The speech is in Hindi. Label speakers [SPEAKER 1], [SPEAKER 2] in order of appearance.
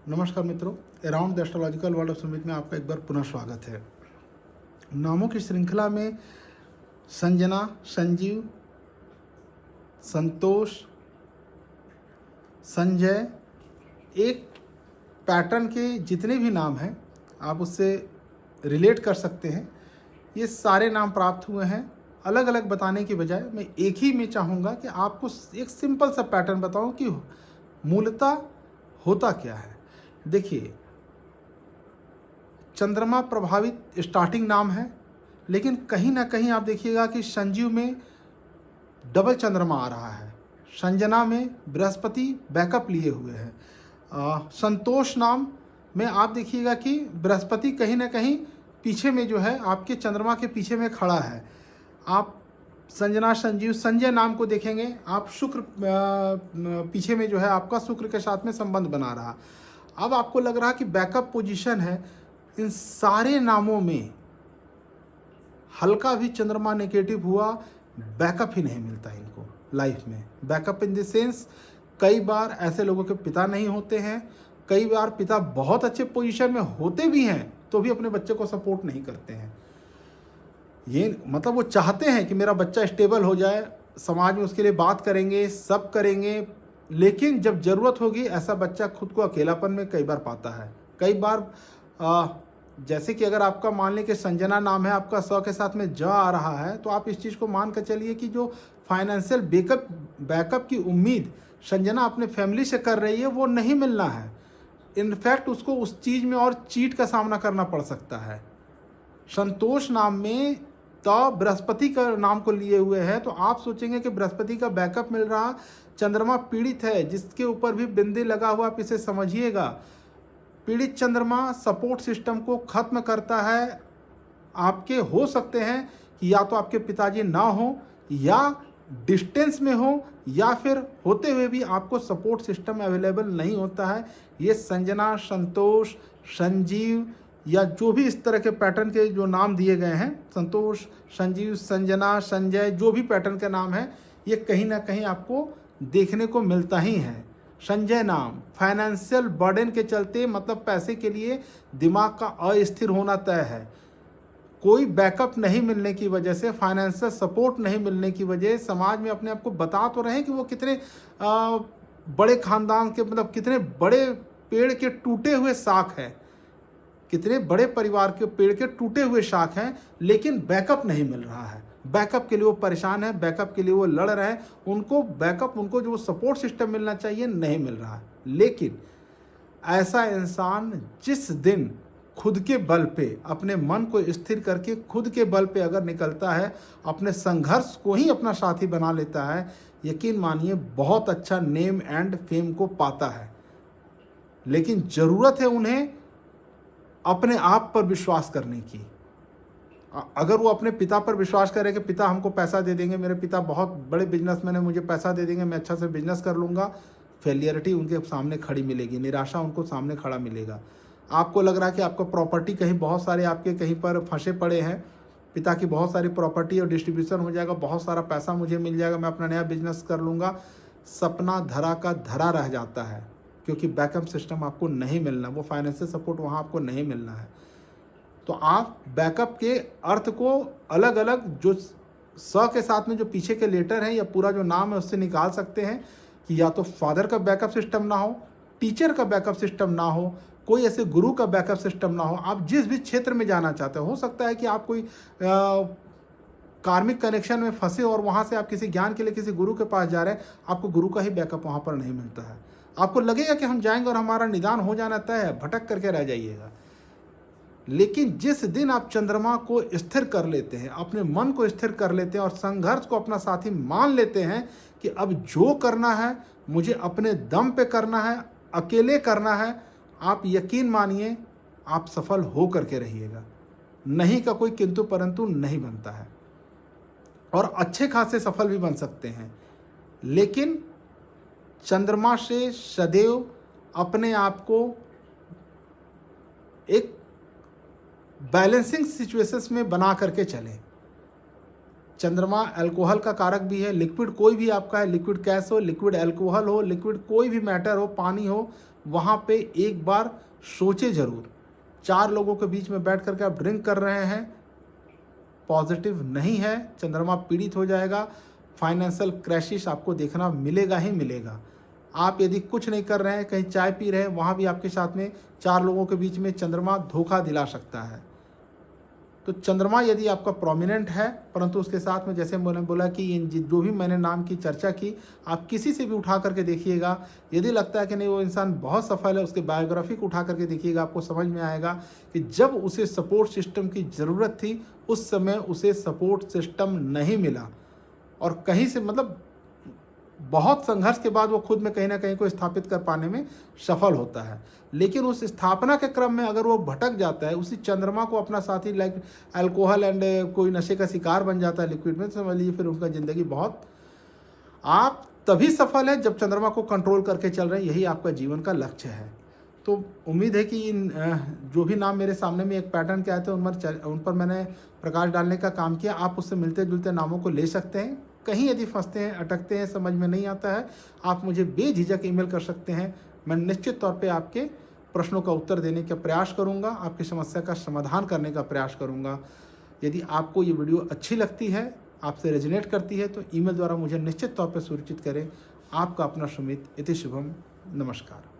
[SPEAKER 1] नमस्कार मित्रों, around the astrological world of Sumit में आपका एक बार पुनः स्वागत है। नामों की श्रृंखला में संजना, संजीव, संतोष, संजय, एक पैटर्न के जितने भी नाम हैं आप उससे रिलेट कर सकते हैं। ये सारे नाम प्राप्त हुए हैं। अलग अलग बताने की बजाय मैं एक ही में चाहूँगा कि आपको एक सिंपल सा पैटर्न बताऊँ कि मूलतः होता क्या है। देखिए, चंद्रमा प्रभावित स्टार्टिंग नाम है, लेकिन कहीं ना कहीं आप देखिएगा कि संजीव में डबल चंद्रमा आ रहा है, संजना में बृहस्पति बैकअप लिए हुए हैं, संतोष नाम में आप देखिएगा कि बृहस्पति कहीं ना कहीं पीछे में जो है आपके चंद्रमा के पीछे में खड़ा है। आप संजना, संजीव, संजय नाम को देखेंगे आप, शुक्र पीछे में जो है आपका शुक्र के साथ में संबंध बना रहा। अब आपको लग रहा कि बैकअप पोजीशन है। इन सारे नामों में हल्का भी चंद्रमा नेगेटिव हुआ, बैकअप ही नहीं मिलता इनको लाइफ में। बैकअप इन द सेंस, कई बार ऐसे लोगों के पिता नहीं होते हैं, कई बार पिता बहुत अच्छे पोजीशन में होते भी हैं तो भी अपने बच्चे को सपोर्ट नहीं करते हैं। ये मतलब वो चाहते हैं कि मेरा बच्चा स्टेबल हो जाए, समाज में उसके लिए बात करेंगे, सब करेंगे, लेकिन जब ज़रूरत होगी ऐसा बच्चा खुद को अकेलापन में कई बार पाता है। कई बार जैसे कि अगर आपका मान लें कि संजना नाम है, आपका स के साथ में ज आ रहा है, तो आप इस चीज़ को मान कर चलिए कि जो फाइनेंशियल बैकअप की उम्मीद संजना अपने फैमिली से कर रही है वो नहीं मिलना है। इनफैक्ट उसको उस चीज़ में और चीट का सामना करना पड़ सकता है। संतोष नाम में तो बृहस्पति का नाम को लिए हुए है, तो आप सोचेंगे कि बृहस्पति का बैकअप मिल रहा, चंद्रमा पीड़ित है जिसके ऊपर भी बिंदी लगा हुआ, आप इसे समझिएगा। पीड़ित चंद्रमा सपोर्ट सिस्टम को खत्म करता है। आपके हो सकते हैं कि या तो आपके पिताजी ना हो, या डिस्टेंस में हो, या फिर होते हुए भी आपको सपोर्ट सिस्टम अवेलेबल नहीं होता है। ये संजना, संतोष, संजीव या जो भी इस तरह के पैटर्न के जो नाम दिए गए हैं, संतोष, संजीव, संजना, संजय, जो भी पैटर्न के नाम है, ये कहीं ना कहीं आपको देखने को मिलता ही है। संजय नाम फाइनेंशियल बर्डन के चलते, मतलब पैसे के लिए दिमाग का अस्थिर होना तय है। कोई बैकअप नहीं मिलने की वजह से, फाइनेंशियल सपोर्ट नहीं मिलने की वजह, समाज में अपने आप को बता तो रहे हैं कि वो कितने बड़े खानदान के, मतलब कितने बड़े पेड़ के टूटे हुए शाख हैं, कितने बड़े परिवार के पेड़ के टूटे हुए शाख हैं, लेकिन बैकअप नहीं मिल रहा है। बैकअप के लिए वो परेशान है, बैकअप के लिए वो लड़ रहे हैं। उनको बैकअप, उनको जो सपोर्ट सिस्टम मिलना चाहिए नहीं मिल रहा है। लेकिन ऐसा इंसान जिस दिन खुद के बल पे, अपने मन को स्थिर करके खुद के बल पे अगर निकलता है, अपने संघर्ष को ही अपना साथी बना लेता है, यकीन मानिए बहुत अच्छा नेम एंड फेम को पाता है। लेकिन ज़रूरत है उन्हें अपने आप पर विश्वास करने की। अगर वो अपने पिता पर विश्वास करे कि पिता हमको पैसा दे देंगे, मेरे पिता बहुत बड़े बिजनेसमैन है, मुझे पैसा दे देंगे, मैं अच्छा से बिजनेस कर लूँगा, फेलियरिटी उनके सामने खड़ी मिलेगी, निराशा उनको सामने खड़ा मिलेगा। आपको लग रहा है कि आपका प्रॉपर्टी कहीं बहुत सारे आपके कहीं पर फंसे पड़े हैं, पिता की बहुत सारी प्रॉपर्टी और डिस्ट्रीब्यूशन हो जाएगा, बहुत सारा पैसा मुझे मिल जाएगा, मैं अपना नया बिजनेस कर लूँगा, सपना धरा का धरा रह जाता है, क्योंकि बैकअप सिस्टम आपको नहीं मिलना, वो फाइनेंशियल सपोर्ट वहाँ आपको नहीं मिलना है। तो आप बैकअप के अर्थ को अलग अलग, जो स के साथ में जो पीछे के लेटर हैं या पूरा जो नाम है उससे निकाल सकते हैं कि या तो फादर का बैकअप सिस्टम ना हो, टीचर का बैकअप सिस्टम ना हो, कोई ऐसे गुरु का बैकअप सिस्टम ना हो। आप जिस भी क्षेत्र में जाना चाहते हो सकता है कि आप कोई कार्मिक कनेक्शन में फंसे और वहाँ से आप किसी ज्ञान के लिए किसी गुरु के पास जा रहे हैं, आपको गुरु का ही बैकअप वहाँ पर नहीं मिलता है। आपको लगेगा कि हम जाएंगे और हमारा निदान हो जाना तय है, भटक करके रह जाइएगा। लेकिन जिस दिन आप चंद्रमा को स्थिर कर लेते हैं, अपने मन को स्थिर कर लेते हैं और संघर्ष को अपना साथी मान लेते हैं कि अब जो करना है मुझे अपने दम पे करना है, अकेले करना है, आप यकीन मानिए आप सफल हो करके रहिएगा। नहीं का कोई किंतु परंतु नहीं बनता है, और अच्छे खासे सफल भी बन सकते हैं। लेकिन चंद्रमा से सदैव अपने आप को एक बैलेंसिंग सिचुएशंस में बना करके चलें। चंद्रमा अल्कोहल का कारक भी है। लिक्विड कोई भी आपका है, लिक्विड कैश हो, लिक्विड अल्कोहल हो, लिक्विड कोई भी मैटर हो, पानी हो, वहाँ पे एक बार सोचे ज़रूर। 4 लोगों के बीच में बैठ करके आप ड्रिंक कर रहे हैं, पॉजिटिव नहीं है, चंद्रमा पीड़ित हो जाएगा, फाइनेंशियल क्रैशिश आपको देखना मिलेगा ही मिलेगा। आप यदि कुछ नहीं कर रहे हैं, कहीं चाय पी रहे हैं, वहाँ भी आपके साथ में 4 लोगों के बीच में चंद्रमा धोखा दिला सकता है। तो चंद्रमा यदि आपका प्रोमिनेंट है, परंतु उसके साथ में जैसे मैंने बोला कि इन जो भी मैंने नाम की चर्चा की, आप किसी से भी उठा करके देखिएगा, यदि लगता है कि नहीं वो इंसान बहुत सफल है, उसके बायोग्राफी को उठा करके देखिएगा, आपको समझ में आएगा कि जब उसे सपोर्ट सिस्टम की ज़रूरत थी उस समय उसे सपोर्ट सिस्टम नहीं मिला, और कहीं से मतलब बहुत संघर्ष के बाद वो खुद में कहीं ना कहीं को स्थापित कर पाने में सफल होता है। लेकिन उस स्थापना के क्रम में अगर वो भटक जाता है, उसी चंद्रमा को अपना साथी लाइक अल्कोहल एंड कोई नशे का शिकार बन जाता है लिक्विड में, तो समझ लीजिए फिर उनका ज़िंदगी बहुत, आप तभी सफल है जब चंद्रमा को कंट्रोल करके चल रहे हैं, यही आपका जीवन का लक्ष्य है। तो उम्मीद है कि इन जो भी नाम मेरे सामने में एक पैटर्न के आए थे उन पर मैंने प्रकाश डालने का काम किया। आप उससे मिलते जुलते नामों को ले सकते हैं। कहीं यदि फंसते हैं, अटकते हैं, समझ में नहीं आता है, आप मुझे बेझिझक ईमेल कर सकते हैं। मैं निश्चित तौर पे आपके प्रश्नों का उत्तर देने का प्रयास करूंगा, आपकी समस्या का समाधान करने का प्रयास करूंगा। यदि आपको ये वीडियो अच्छी लगती है, आपसे रेजोनेट करती है, तो ईमेल द्वारा मुझे निश्चित तौर पर सूचित करें। आपका अपना सुमित, इति शुभम, नमस्कार।